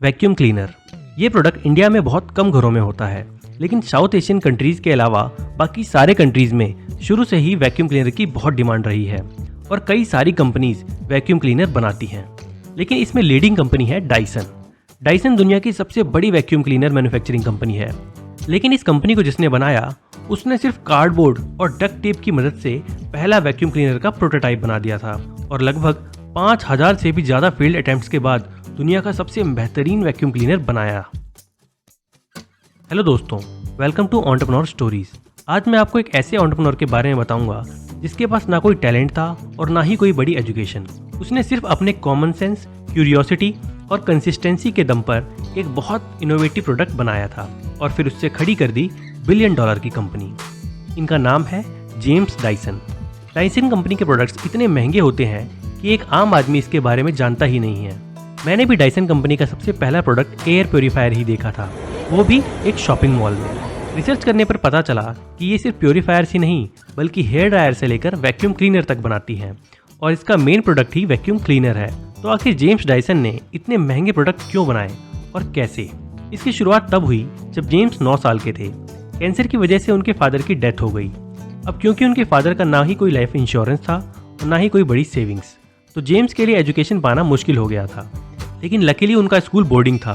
Vacuum cleaner. ये product India में बहुत कम घरों में होता है, लेकिन साउथ एशियन कंट्रीज के अलावा बाकी सारे कंट्रीज में शुरू से ही वैक्यूम क्लीनर की बहुत डिमांड रही है और कई सारी कंपनीज वैक्यूम क्लीनर बनाती हैं। लेकिन इसमें लीडिंग कंपनी है डायसन। डायसन दुनिया की सबसे बड़ी वैक्यूम क्लीनर मैन्युफैक्चरिंग कंपनी है। लेकिन इस कंपनी को जिसने बनाया उसने सिर्फ कार्डबोर्ड और डक्ट टेप की मदद से पहला वैक्यूम क्लीनर का प्रोटोटाइप बना दिया था और लगभग 5000 से भी ज़्यादा फील्ड अटेम्प्ट्स के बाद दुनिया का सबसे बेहतरीन वैक्यूम क्लीनर बनाया। हेलो दोस्तों, वेलकम टू एंटरप्रेन्योर स्टोरीज। आज मैं आपको एक ऐसे एंटरप्रेन्योर के बारे में बताऊंगा जिसके पास ना कोई टैलेंट था और ना ही कोई बड़ी एजुकेशन। उसने सिर्फ अपने कॉमन सेंस, क्यूरियोसिटी और कंसिस्टेंसी के दम पर एक बहुत इनोवेटिव प्रोडक्ट बनाया था और फिर उससे खड़ी कर दी $1 बिलियन की कंपनी। इनका नाम है जेम्स डायसन। डायसन कंपनी के प्रोडक्ट्स इतने महंगे होते हैं कि एक आम आदमी इसके बारे में जानता ही नहीं है। मैंने भी डायसन कंपनी का सबसे पहला प्रोडक्ट एयर प्योरीफायर ही देखा था, वो भी एक शॉपिंग मॉल में। रिसर्च करने पर पता चला कि ये सिर्फ प्योरीफायर्स ही नहीं बल्कि हेयर ड्रायर से लेकर वैक्यूम क्लीनर तक बनाती है और इसका मेन प्रोडक्ट ही वैक्यूम क्लीनर है। तो आखिर जेम्स डायसन ने इतने महंगे प्रोडक्ट क्यों बनाए और कैसे? इसकी शुरुआत तब हुई जब जेम्स 9 साल के थे। कैंसर की वजह से उनके फादर की डेथ हो गई। अब क्योंकि उनके फादर का ना ही कोई लाइफ इंश्योरेंस था और ना ही कोई बड़ी सेविंग्स, तो जेम्स के लिए एजुकेशन पाना मुश्किल हो गया था। लेकिन लकीली उनका स्कूल बोर्डिंग था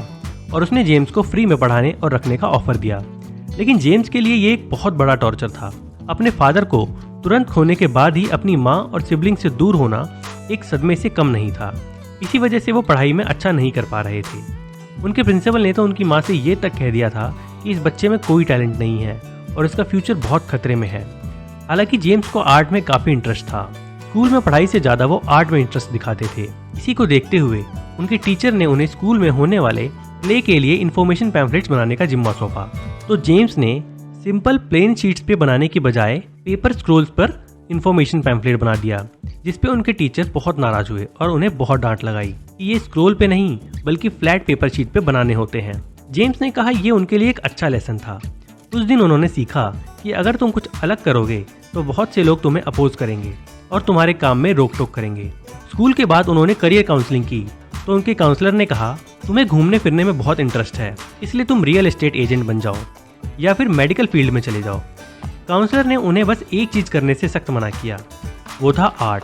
और उसने जेम्स को फ्री में पढ़ाने और रखने का ऑफर दिया। लेकिन जेम्स के लिए ये एक बहुत बड़ा टॉर्चर था। अपने फादर को तुरंत खोने के बाद ही अपनी माँ और सिबलिंग से दूर होना एक सदमे से कम नहीं था। इसी वजह से वो पढ़ाई में अच्छा नहीं कर पा रहे थे। उनके प्रिंसिपल ने तो उनकी माँ से ये तक कह दिया था कि इस बच्चे में कोई टैलेंट नहीं है और इसका फ्यूचर बहुत खतरे में है। हालांकि जेम्स को आर्ट में काफ़ी इंटरेस्ट था। स्कूल में पढ़ाई से ज़्यादा वो आर्ट में इंटरेस्ट दिखाते थे। इसी को देखते हुए उनके टीचर ने उन्हें स्कूल में होने वाले प्ले के लिए इन्फॉर्मेशन पैम्फलेट्स बनाने का जिम्मा सौंपा। तो जेम्स ने सिंपल प्लेन शीट्स पे बनाने की बजाय पेपर स्क्रोल्स पर इन्फॉर्मेशन पैम्फलेट बना दिया, जिसपे उनके टीचर बहुत नाराज हुए और उन्हें बहुत डांट लगाई कि ये स्क्रोल पे नहीं बल्कि फ्लैट पेपर शीट पे बनाने होते हैं। जेम्स ने कहा ये उनके लिए एक अच्छा लेसन था। उस दिन उन्होंने सीखा कि अगर तुम कुछ अलग करोगे तो बहुत से लोग तुम्हें अपोज करेंगे और तुम्हारे काम में रोक टोक करेंगे। स्कूल के बाद उन्होंने करियर काउंसलिंग की तो उनके काउंसलर ने कहा तुम्हें घूमने फिरने में बहुत इंटरेस्ट है, इसलिए तुम रियल एस्टेट एजेंट बन जाओ या फिर मेडिकल फील्ड में चले जाओ। काउंसलर ने उन्हें बस एक चीज करने से सख्त मना किया, वो था आर्ट,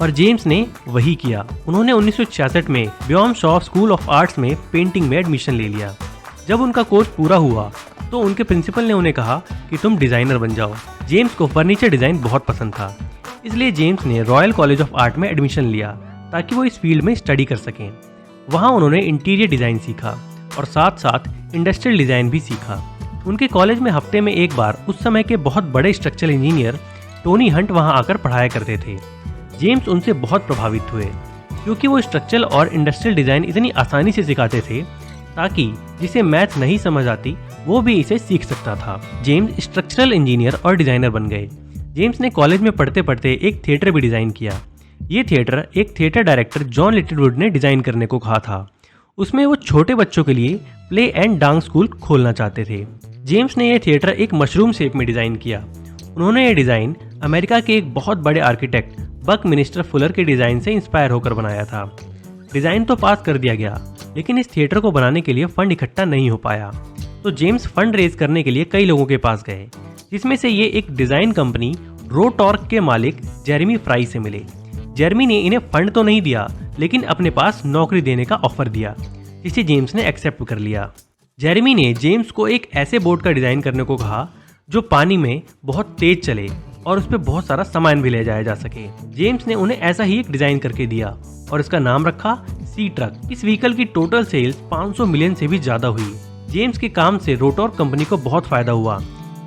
और जेम्स ने वही किया। उन्होंने 1966 में ब्योम शॉ स्कूल ऑफ आर्ट्स में पेंटिंग में एडमिशन ले लिया। जब उनका कोर्स पूरा हुआ तो उनके प्रिंसिपल ने उन्हें कहा कि तुम डिजाइनर बन जाओ। जेम्स को फर्नीचर डिजाइन बहुत पसंद था, इसलिए जेम्स ने रॉयल कॉलेज ऑफ आर्ट में एडमिशन लिया ताकि वो इस फील्ड में स्टडी कर सकें। वहाँ उन्होंने इंटीरियर डिज़ाइन सीखा और साथ साथ इंडस्ट्रियल डिज़ाइन भी सीखा। उनके कॉलेज में हफ्ते में एक बार उस समय के बहुत बड़े स्ट्रक्चरल इंजीनियर टोनी हंट वहाँ आकर पढ़ाया करते थे। जेम्स उनसे बहुत प्रभावित हुए क्योंकि वो स्ट्रक्चरल और इंडस्ट्रियल डिज़ाइन इतनी आसानी से सिखाते थे ताकि जिसे मैथ नहीं समझ आती वो भी इसे सीख सकता था। जेम्स स्ट्रक्चरल इंजीनियर और डिज़ाइनर बन गए। जेम्स ने कॉलेज में पढ़ते पढ़ते एक थिएटर भी डिज़ाइन किया। ये थिएटर एक थिएटर डायरेक्टर जॉन लिटिलवुड ने डिज़ाइन करने को कहा था। उसमें वो छोटे बच्चों के लिए प्ले एंड डांस स्कूल खोलना चाहते थे। जेम्स ने यह थिएटर एक मशरूम शेप में डिज़ाइन किया। उन्होंने ये डिज़ाइन अमेरिका के एक बहुत बड़े आर्किटेक्ट बकमिनिस्टर फुलर के डिज़ाइन से इंस्पायर होकर बनाया था। डिज़ाइन तो पास कर दिया गया, लेकिन इस थिएटर को बनाने के लिए फंड इकट्ठा नहीं हो पाया। तो जेम्स फंड रेज करने के लिए कई लोगों के पास गए, जिसमें से ये एक डिज़ाइन कंपनी रोटॉर्क के मालिक जेरेमी फ्राई से मिले। जेरेमी ने इन्हें फंड तो नहीं दिया, लेकिन अपने पास नौकरी देने का ऑफर दिया, जिसे जेम्स ने एक्सेप्ट कर लिया। जेरेमी ने जेम्स को एक ऐसे बोट का डिज़ाइन करने को कहा जो पानी में बहुत तेज चले और उस पर बहुत सारा सामान भी ले जाया जा सके। जेम्स ने उन्हें ऐसा ही एक डिज़ाइन करके दिया और इसका नाम रखा सी ट्रक। इस व्हीकल की टोटल सेल्स 500 मिलियन से भी ज़्यादा हुई। जेम्स के काम से रोटॉर्क कंपनी को बहुत फायदा हुआ,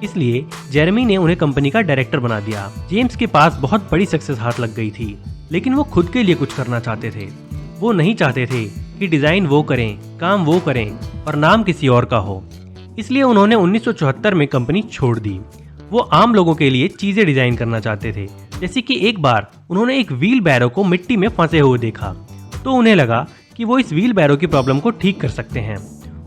इसलिए जेरेमी ने उन्हें कंपनी का डायरेक्टर बना दिया। जेम्स के पास बहुत बड़ी सक्सेस हाथ लग गई थी, लेकिन वो खुद के लिए कुछ करना चाहते थे। वो नहीं चाहते थे कि डिज़ाइन वो करें, काम वो करें और नाम किसी और का हो। इसलिए उन्होंने 1974 में कंपनी छोड़ दी। वो आम लोगों के लिए चीज़ें डिज़ाइन करना चाहते थे। जैसे कि एक बार उन्होंने एक व्हील बैरो को मिट्टी में फंसे हुए देखा, तो उन्हें लगा कि वो इस व्हील बैरो की प्रॉब्लम को ठीक कर सकते हैं।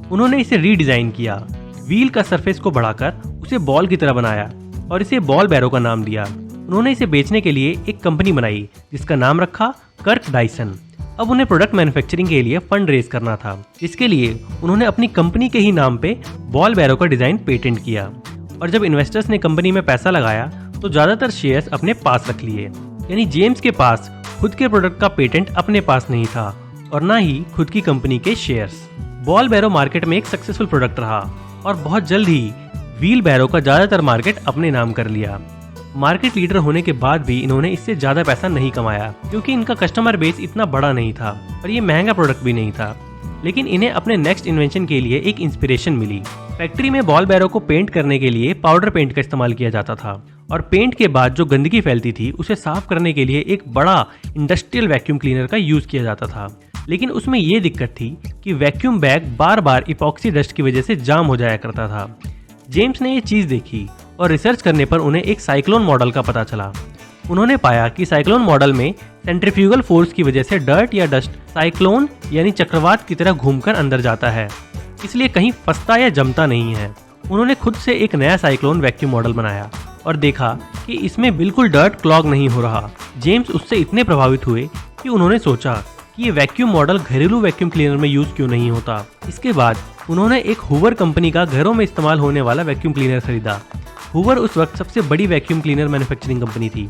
उन्होंने इसे रीडिज़ाइन किया, व्हील का सरफेस को बढ़ाकर उसे बॉल की तरह बनाया और इसे बॉल बैरो का नाम दिया। उन्होंने इसे बेचने के लिए एक कंपनी बनाई जिसका नाम रखा कर्क डायसन। अब उन्हें प्रोडक्ट मैन्युफैक्चरिंग के लिए फंड रेज करना था, जिसके लिए उन्होंने अपनी कंपनी के ही नाम पे बॉल बैरो का डिजाइन पेटेंट किया। और जब इन्वेस्टर्स ने कंपनी में पैसा लगाया तो ज्यादातर शेयर्स अपने पास रख लिए। यानी जेम्स के पास खुद के प्रोडक्ट का पेटेंट अपने पास नहीं था और ना ही खुद की कंपनी के शेयर्स। बॉल बैरो मार्केट में एक सक्सेसफुल प्रोडक्ट रहा और बहुत जल्द ही व्हील बैरो का ज्यादातर मार्केट अपने नाम कर लिया। मार्केट लीडर होने के बाद भी इन्होंने इससे ज्यादा पैसा नहीं कमाया, क्योंकि इनका कस्टमर बेस इतना बड़ा नहीं था और ये महंगा प्रोडक्ट भी नहीं था। लेकिन इन्हें अपने नेक्स्ट इन्वेंशन के लिए एक इंस्पिरेशन मिली। फैक्ट्री में बॉल बैरो को पेंट करने के लिए पाउडर पेंट का इस्तेमाल किया जाता था और पेंट के बाद जो गंदगी फैलती थी उसे साफ करने के लिए एक बड़ा इंडस्ट्रियल वैक्यूम क्लीनर का यूज किया जाता था। लेकिन उसमें यह दिक्कत थी कि वैक्यूम बैग बार बार इपॉक्सी डस्ट की वजह से जाम हो जाया करता था। जेम्स ने ये चीज देखी और रिसर्च करने पर उन्हें एक साइक्लोन मॉडल का पता चला। उन्होंने पाया कि साइक्लोन मॉडल में सेंट्रीफ्यूगल फोर्स की वजह से डर्ट या डस्ट साइक्लोन यानी चक्रवात की तरह घूमकर अंदर जाता है, इसलिए कहीं फंसता या जमता नहीं है। उन्होंने खुद से एक नया साइक्लोन वैक्यूम मॉडल बनाया और देखा कि इसमें बिल्कुल डर्ट क्लॉग नहीं हो रहा। जेम्स उससे इतने प्रभावित हुए कि उन्होंने सोचा कि ये वैक्यूम मॉडल घरेलू वैक्यूम क्लीनर में यूज क्यों नहीं होता। इसके बाद उन्होंने एक हूवर कंपनी का घरों में इस्तेमाल होने वाला वैक्यूम क्लीनर खरीदा। हूवर उस वक्त सबसे बड़ी वैक्यूम क्लीनर मैन्युफैक्चरिंग कंपनी थी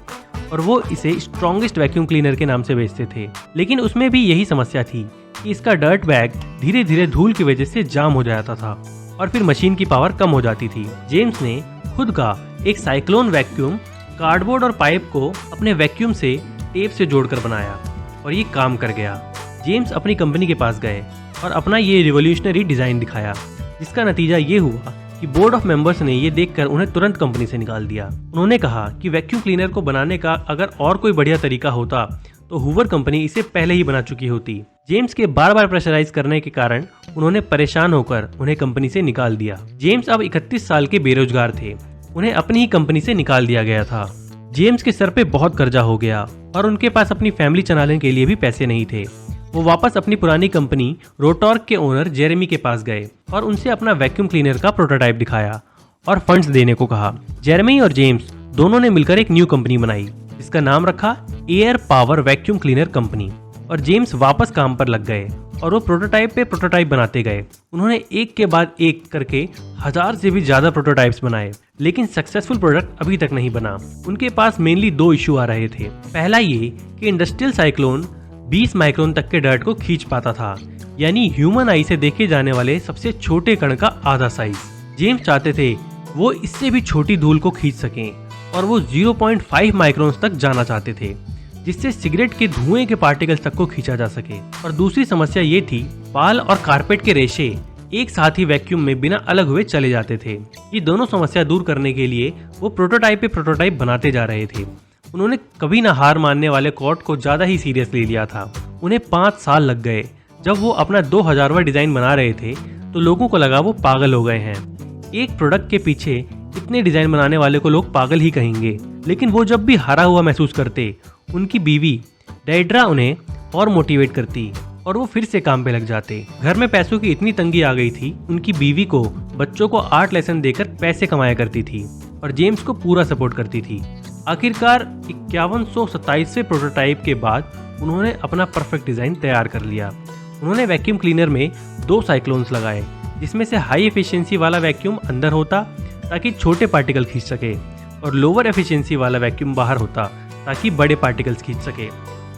और वो इसे स्ट्रॉन्गेस्ट वैक्यूम क्लीनर के नाम से बेचते थे। लेकिन उसमें भी यही समस्या थी कि इसका डर्ट बैग धीरे धीरे धूल की वजह से जाम हो जाता था और फिर मशीन की पावर कम हो जाती थी। जेम्स ने खुद का एक साइक्लोन वैक्यूम कार्डबोर्ड और पाइप को अपने वैक्यूम से टेप से जोड़कर बनाया और ये काम कर गया। जेम्स अपनी कंपनी के पास गए और अपना ये रिवॉल्यूशनरी डिजाइन दिखाया, जिसका नतीजा ये हुआ कि बोर्ड ऑफ मेंबर्स ने ये देखकर उन्हें तुरंत कंपनी से निकाल दिया। उन्होंने कहा कि वैक्यूम क्लीनर को बनाने का अगर और कोई बढ़िया तरीका होता तो हूवर कंपनी इसे पहले ही बना चुकी होती। जेम्स के बार बार प्रेशराइज करने के कारण उन्होंने परेशान होकर उन्हें कंपनी से निकाल दिया। जेम्स अब 31 साल के बेरोजगार थे। उन्हें अपनी ही कंपनी से निकाल दिया गया था। जेम्स के सर पे बहुत कर्जा हो गया और उनके पास अपनी फैमिली चलाने के लिए भी पैसे नहीं थे। वो वापस अपनी पुरानी कंपनी रोटॉर्क के ओनर जेरेमी के पास गए और उनसे अपना वैक्यूम क्लीनर का प्रोटोटाइप दिखाया और फंड्स देने को कहा। जेरेमी और जेम्स दोनों ने मिलकर एक न्यू कंपनी बनाई, जिसका नाम रखा air power vacuum cleaner company. और जेम्स वापस काम पर लग गए और वो प्रोटोटाइप पे प्रोटोटाइप बनाते गए। उन्होंने एक के बाद एक करके 1000 से भी ज्यादा प्रोटोटाइप्स बनाए, लेकिन सक्सेसफुल प्रोडक्ट अभी तक नहीं बना। उनके पास मेनली 2 इश्यू आ रहे थे। पहला ये कि इंडस्ट्रियल साइक्लोन 20 माइक्रोन तक के डर्ट को खींच पाता था, यानी ह्यूमन आई से देखे जाने वाले सबसे छोटे कण का आधा साइज। जेम्स चाहते थे वो इससे भी छोटी धूल को खींच सकें और वो 0.5 माइक्रोन तक जाना चाहते थे, जिससे सिगरेट के धुएं के पार्टिकल्स तक को खींचा जा सके। और दूसरी समस्या ये थी, बाल और कारपेट के रेशे एक साथ ही वैक्यूम में बिना अलग हुए चले जाते थे। ये दोनों समस्या दूर करने के लिए वो प्रोटोटाइप पे प्रोटोटाइप बनाते जा रहे थे। उन्होंने कभी ना हार मानने वाले कॉट को ज्यादा ही सीरियस ले लिया था। उन्हें 5 साल लग गए। जब वो अपना 2000वां डिजाइन बना रहे थे तो लोगों को लगा वो पागल हो गए हैं। एक प्रोडक्ट के पीछे इतने डिजाइन बनाने वाले को लोग पागल ही कहेंगे। लेकिन वो जब भी हारा हुआ महसूस करते, उनकी बीवी डेड्रा उन्हें और मोटिवेट करती और वो फिर से काम पे लग जाते। घर में पैसों की इतनी तंगी आ गई थी, उनकी बीवी को बच्चों को आर्ट लेसन देकर पैसे कमाया करती थी और जेम्स को पूरा सपोर्ट करती थी। आखिरकार 5127वें प्रोटोटाइप के बाद उन्होंने अपना परफेक्ट डिजाइन तैयार कर लिया। उन्होंने वैक्यूम क्लीनर में 2 साइक्लोन्स लगाए, जिसमें से हाई एफिशिएंसी वाला वैक्यूम अंदर होता ताकि छोटे पार्टिकल खींच सके और लोअर एफिशिएंसी वाला वैक्यूम बाहर होता ताकि बड़े पार्टिकल्स खींच सके।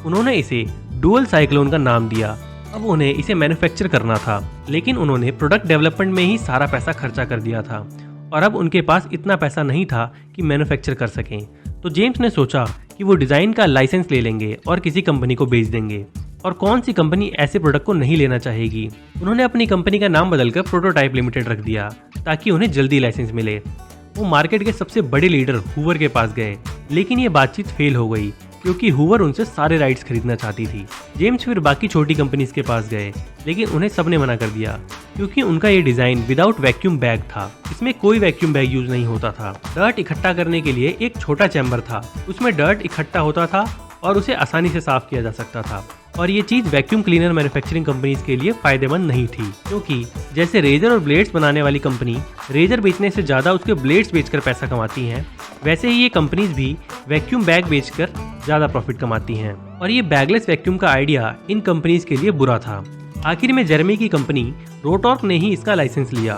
उन्होंने इसे डुअल साइक्लोन का नाम दिया। अब उन्हें इसे मैन्युफैक्चर करना था, लेकिन उन्होंने प्रोडक्ट डेवलपमेंट में ही सारा पैसा खर्चा कर दिया था और अब उनके पास इतना पैसा नहीं था कि मैन्युफैक्चर कर सकें। तो जेम्स ने सोचा कि वो डिज़ाइन का लाइसेंस ले लेंगे और किसी कंपनी को बेच देंगे। और कौन सी कंपनी ऐसे प्रोडक्ट को नहीं लेना चाहेगी। उन्होंने अपनी कंपनी का नाम बदलकर प्रोटोटाइप लिमिटेड रख दिया ताकि उन्हें जल्दी लाइसेंस मिले। वो मार्केट के सबसे बड़े लीडर हूवर के पास गए, लेकिन ये बातचीत फेल हो गई क्योंकि हूवर उनसे सारे राइट्स खरीदना चाहती थी। जेम्स फिर बाकी छोटी कंपनीज के पास गए, लेकिन उन्हें सबने मना कर दिया क्योंकि उनका ये डिजाइन विदाउट वैक्यूम बैग था। इसमें कोई वैक्यूम बैग यूज नहीं होता था। डर्ट इकट्ठा करने के लिए एक छोटा चैम्बर था, उसमें डर्ट इकट्ठा होता था और उसे आसानी से साफ किया जा सकता था। और ये चीज वैक्यूम क्लीनर मैन्युफैक्चरिंग कंपनीज के लिए फायदेमंद नहीं थी, क्योंकि जैसे रेजर और ब्लेड्स बनाने वाली कंपनी रेजर बेचने से ज्यादा उसके ब्लेड्स बेचकर पैसा कमाती हैं, वैसे ही ये कंपनीज भी वैक्यूम बैग बेचकर ज्यादा प्रॉफिट कमाती हैं। और ये बैगलेस वैक्यूम का आइडिया इन कंपनीज के लिए बुरा था। आखिर में जेरेमी की कंपनी रोटॉर्क ने ही इसका लाइसेंस लिया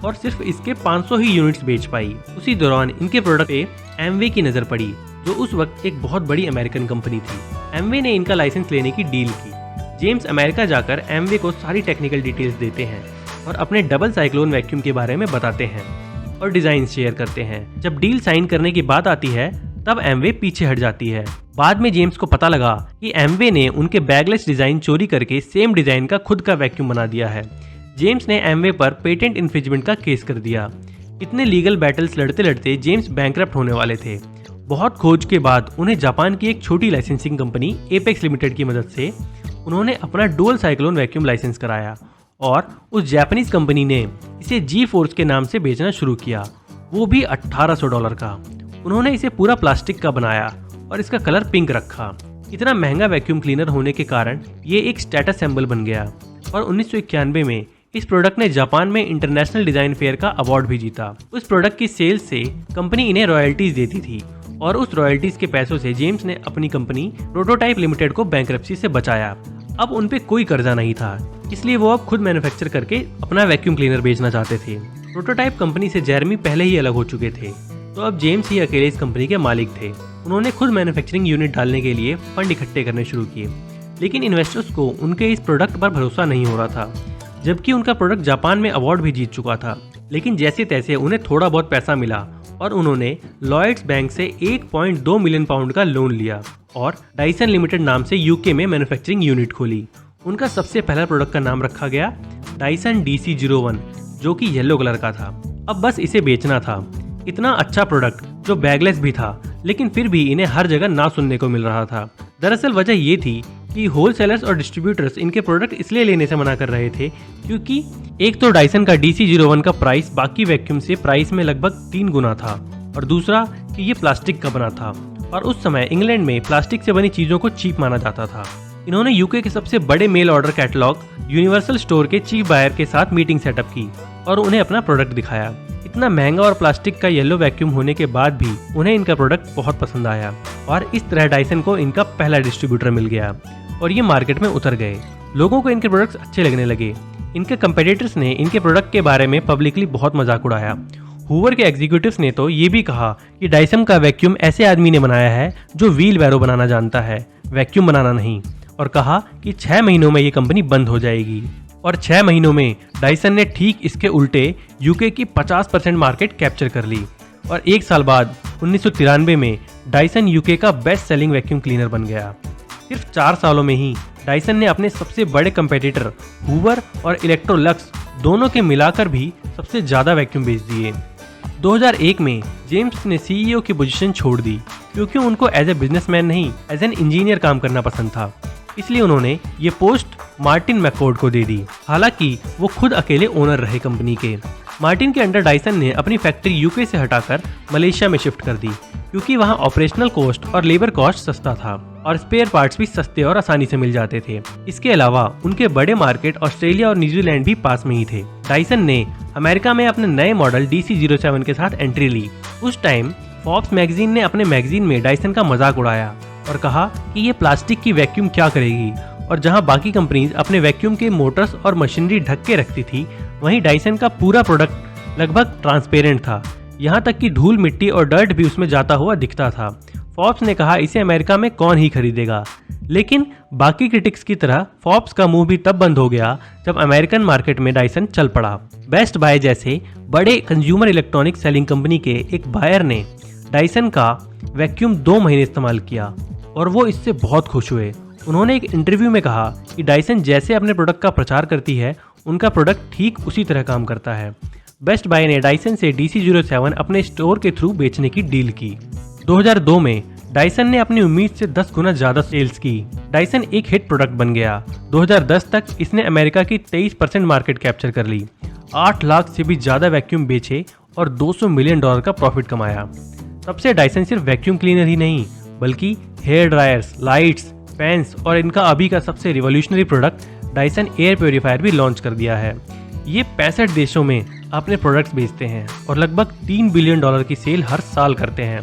और सिर्फ इसके 500 ही यूनिट्स बेच पाई। उसी दौरान इनके प्रोडक्ट पे एमवे की नजर पड़ी, जो उस वक्त एक बहुत बड़ी अमेरिकन कंपनी थी। एमवे ने इनका लाइसेंस लेने की डील की। जेम्स अमेरिका जाकर एमवे को सारी टेक्निकल डिटेल्स देते हैं और अपने डबल साइक्लोन वैक्यूम के बारे में बताते हैं और डिजाइन शेयर करते हैं। जब डील साइन करने की बात आती है तब एमवे पीछे हट जाती है। बाद में जेम्स को पता लगा कि एमवे ने उनके बैगलेस डिजाइन चोरी करके सेम डिजाइन का खुद का वैक्यूम बना दिया है। जेम्स ने एमवे पर पेटेंट इन्फ्रिंजमेंट का केस कर दिया। इतने लीगल बैटल्स लड़ते लड़ते जेम्स बैंकरप्ट होने वाले थे। बहुत खोज के बाद उन्हें जापान की एक छोटी लाइसेंसिंग कंपनी एपेक्स लिमिटेड की मदद से उन्होंने अपना डुअल साइक्लोन वैक्यूम लाइसेंस कराया और उस जापानीज कंपनी ने इसे जी फोर्स के नाम से बेचना शुरू किया, वो भी $1800 का। उन्होंने इसे पूरा प्लास्टिक का बनाया और इसका कलर पिंक रखा। इतना महंगा वैक्यूम क्लीनर होने के कारण ये एक स्टेटस सिंबल बन गया और 1991 में इस प्रोडक्ट ने जापान में इंटरनेशनल डिजाइन फेयर का अवार्ड भी जीता। उस प्रोडक्ट की सेल्स से कंपनी इन्हें रॉयल्टीज देती थी और उस रॉयल्टीज के पैसों से जेम्स ने अपनी कंपनी प्रोटोटाइप लिमिटेड को बैंकरप्सी से बचाया। अब उन पे कोई कर्जा नहीं था, इसलिए वो अब खुद मैन्युफैक्चर करके अपना वैक्यूम क्लीनर बेचना चाहते थे। प्रोटोटाइप कंपनी से जेरेमी पहले ही अलग हो चुके थे, तो अब जेम्स ही अकेले इस कंपनी के मालिक थे। उन्होंने खुद मैन्युफैक्चरिंग यूनिट डालने के लिए फंड इकट्ठे करने शुरू किए, लेकिन इन्वेस्टर्स को उनके इस प्रोडक्ट पर भरोसा नहीं हो रहा था, जबकि उनका प्रोडक्ट जापान में अवार्ड भी जीत चुका था। लेकिन जैसे तैसे उन्हें थोड़ा बहुत पैसा मिला और उन्होंने लॉयड्स बैंक से 1.2 मिलियन पाउंड का लोन लिया और डाइसन लिमिटेड नाम से यूके में मैन्युफैक्चरिंग यूनिट खोली। उनका सबसे पहला प्रोडक्ट का नाम रखा गया डाइसन DC01, जो कि येलो कलर का था। अब बस इसे बेचना था। इतना अच्छा प्रोडक्ट जो बैगलेस भी था, लेकिन फिर भी इन्हें हर जगह ना सुनने को मिल रहा था। दरअसल वजह ये थी कि होलसेलर्स और डिस्ट्रीब्यूटर्स इनके प्रोडक्ट इसलिए लेने से मना कर रहे थे क्योंकि एक तो डाइसन का DC01 का प्राइस बाकी वैक्यूम से प्राइस में लगभग 3 गुना था और दूसरा कि ये प्लास्टिक का बना था और उस समय इंग्लैंड में प्लास्टिक से बनी चीजों को चीप माना जाता था। इन्होंने यूके के सबसे बड़े mail order catalogue Universal Store के चीफ बायर के साथ मीटिंग सेटअप की और उन्हें अपना प्रोडक्ट दिखाया। इतना महंगा और प्लास्टिक का येलो वैक्यूम होने के बाद भी उन्हें इनका प्रोडक्ट बहुत पसंद आया और इस तरह डाइसन को इनका पहला डिस्ट्रीब्यूटर मिल गया और ये मार्केट में उतर गए। लोगों को इनके प्रोडक्ट्स अच्छे लगने लगे। इनके कंपेटिटर्स ने इनके प्रोडक्ट के बारे में पब्लिकली बहुत मजाक उड़ाया। हूवर के एग्जीक्यूटिव्स ने तो ये भी कहा कि डाइसन का वैक्यूम ऐसे आदमी ने बनाया है जो व्हील बैरो बनाना जानता है, वैक्यूम बनाना नहीं, और कहा कि 6 महीनों में ये कंपनी बंद हो जाएगी। और 6 महीनों में डाइसन ने ठीक इसके उल्टे यूके की 50% मार्केट कैप्चर कर ली और 1 साल बाद 1993 में डाइसन यूके का बेस्ट सेलिंग वैक्यूम क्लीनर बन गया। सिर्फ 4 सालों में ही डाइसन ने अपने सबसे बड़े कंपेटिटर हूवर और इलेक्ट्रोलक्स दोनों के मिलाकर भी सबसे ज्यादा वैक्यूम बेच दिए। 2001 में जेम्स ने CEO की पोजीशन छोड़ दी क्योंकि उनको एज ए बिजनेसमैन नहीं एज एन इंजीनियर काम करना पसंद था। इसलिए उन्होंने ये पोस्ट मार्टिन मैकफोर्ड को दे दी। हालांकि वो खुद अकेले ओनर रहे कंपनी के। मार्टिन के अंडर डाइसन ने अपनी फैक्ट्री यूके से हटाकर मलेशिया में शिफ्ट कर दी क्योंकि वहाँ ऑपरेशनल कॉस्ट और लेबर कॉस्ट सस्ता था और स्पेयर पार्ट्स भी सस्ते और आसानी से मिल जाते थे। इसके अलावा उनके बड़े मार्केट ऑस्ट्रेलिया और न्यूजीलैंड भी पास में ही थे। डाइसन ने अमेरिका में अपने नए मॉडल DC07 के साथ एंट्री ली। उस टाइम फॉर्ब्स मैगजीन ने अपने मैगजीन में डाइसन का मजाक उड़ाया और कहा कि ये प्लास्टिक की वैक्यूम क्या करेगी, और जहां बाकी कंपनीज अपने वैक्यूम के मोटर्स और मशीनरी ढक के रखती थी, वहीं डाइसन का पूरा प्रोडक्ट लगभग ट्रांसपेरेंट था। यहाँ तक कि धूल मिट्टी और डर्ट भी उसमें जाता हुआ दिखता था। फॉर्ब्स ने कहा इसे अमेरिका में कौन ही खरीदेगा, लेकिन बाकी क्रिटिक्स की तरह फॉर्ब्स का मुंह भी तब बंद हो गया जब अमेरिकन मार्केट में डाइसन चल पड़ा। बेस्ट बाय जैसे बड़े कंज्यूमर इलेक्ट्रॉनिक सेलिंग कंपनी के एक बायर ने डाइसन का वैक्यूम 2 महीने इस्तेमाल किया और वो इससे बहुत खुश हुए। उन्होंने एक इंटरव्यू में कहा कि डाइसन जैसे अपने प्रोडक्ट का प्रचार करती है, उनका प्रोडक्ट ठीक उसी तरह काम करता है। बेस्ट बाय ने डाइसन से DC07 अपने स्टोर के थ्रू बेचने की डील की। 2002 में डाइसन ने अपनी उम्मीद से 10 गुना ज्यादा सेल्स की। डाइसन एक हिट प्रोडक्ट बन गया। 2010 तक इसने अमेरिका की 23% मार्केट कैप्चर कर ली, 8 लाख से भी ज्यादा वैक्यूम बेचे और $200 मिलियन का प्रॉफिट कमाया। तब से डाइसन सिर्फ वैक्यूम क्लीनर ही नहीं बल्कि हेयर ड्रायर्स, लाइट्स, फैंस और इनका अभी का सबसे revolutionary product Dyson air purifier भी लॉन्च कर दिया है। ये 65 देशों में अपने प्रोडक्ट्स बेचते हैं और लगभग $3 बिलियन की सेल हर साल करते हैं।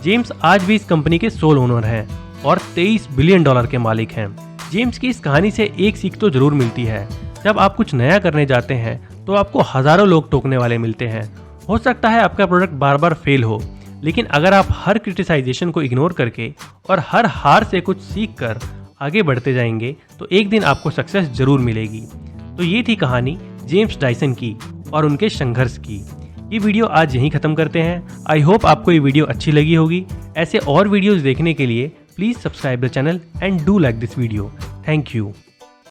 जेम्स आज भी इस कंपनी के सोल ओनर हैं और $23 बिलियन के मालिक हैं। जेम्स की इस कहानी से एक सीख तो जरूर मिलती है, जब आप कुछ नया करने जाते हैं तो आपको हजारों लोग टोकने वाले मिलते हैं। हो सकता है आपका प्रोडक्ट बार बार फेल हो, लेकिन अगर आप हर क्रिटिसाइजेशन को इग्नोर करके और हर हार से कुछ सीख कर आगे बढ़ते जाएंगे तो एक दिन आपको सक्सेस जरूर मिलेगी। तो ये थी कहानी जेम्स डायसन की और उनके संघर्ष की। ये वीडियो आज यहीं खत्म करते हैं। आई होप आपको ये वीडियो अच्छी लगी होगी। ऐसे और वीडियोस देखने के लिए please subscribe the channel and do like this video. Thank you.